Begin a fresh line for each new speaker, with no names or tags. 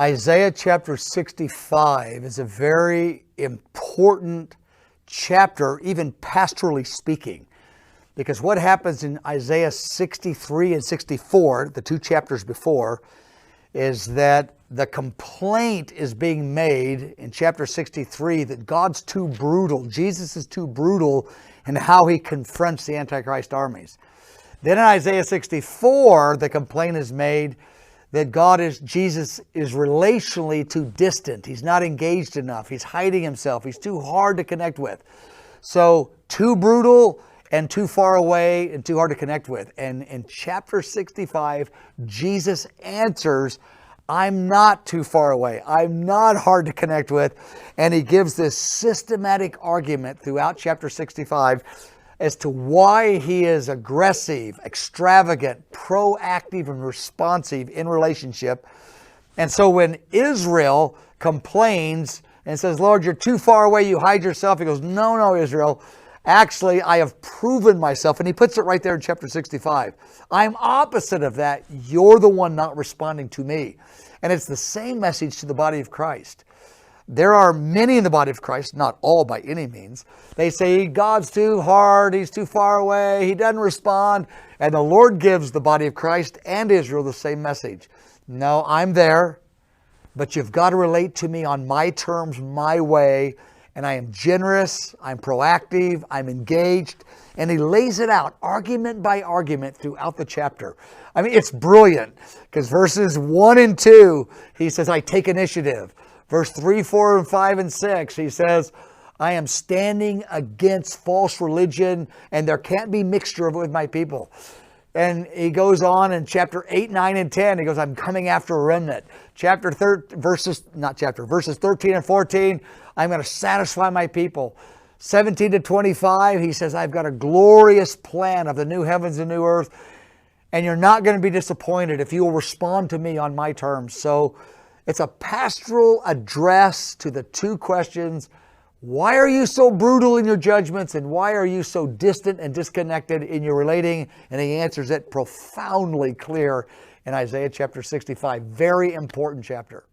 Isaiah chapter 65 is a very important chapter, even pastorally speaking, because what happens in Isaiah 63 and 64, the two chapters before, is that the complaint is being made in chapter 63 that God's too brutal, Jesus is too brutal in how he confronts the Antichrist armies. Then in Isaiah 64, the complaint is made that Jesus is relationally too distant. He's not engaged enough. He's hiding himself. He's too hard to connect with. So too brutal and too far away and too hard to connect with. And in chapter 65, Jesus answers, I'm not too far away. I'm not hard to connect with. And he gives this systematic argument throughout chapter 65 as to why he is aggressive, extravagant, proactive, and responsive in relationship. And so when Israel complains and says, Lord, you're too far away, you hide yourself, he goes, no, Israel, actually, I have proven myself. And he puts it right there in chapter 65. I'm opposite of that. You're the one not responding to me. And it's the same message to the body of Christ. There are many in the body of Christ, not all by any means. They say, God's too hard, he's too far away, he doesn't respond. And the Lord gives the body of Christ and Israel the same message. No, I'm there, but you've got to relate to me on my terms, my way. And I am generous, I'm proactive, I'm engaged. And he lays it out argument by argument throughout the chapter. I mean, it's brilliant because verses 1 and 2, he says, I take initiative. Verse 3, 4, and 5, and 6, he says, I am standing against false religion and there can't be mixture with my people. And he goes on in chapter 8, 9, and 10, he goes, I'm coming after a remnant. Verses 13 and 14, I'm going to satisfy my people. 17 to 25, he says, I've got a glorious plan of the new heavens and new earth. And you're not going to be disappointed if you will respond to me on my terms. So it's a pastoral address to the two questions. Why are you so brutal in your judgments? And why are you so distant and disconnected in your relating? And he answers it profoundly clear in Isaiah chapter 65. Very important chapter.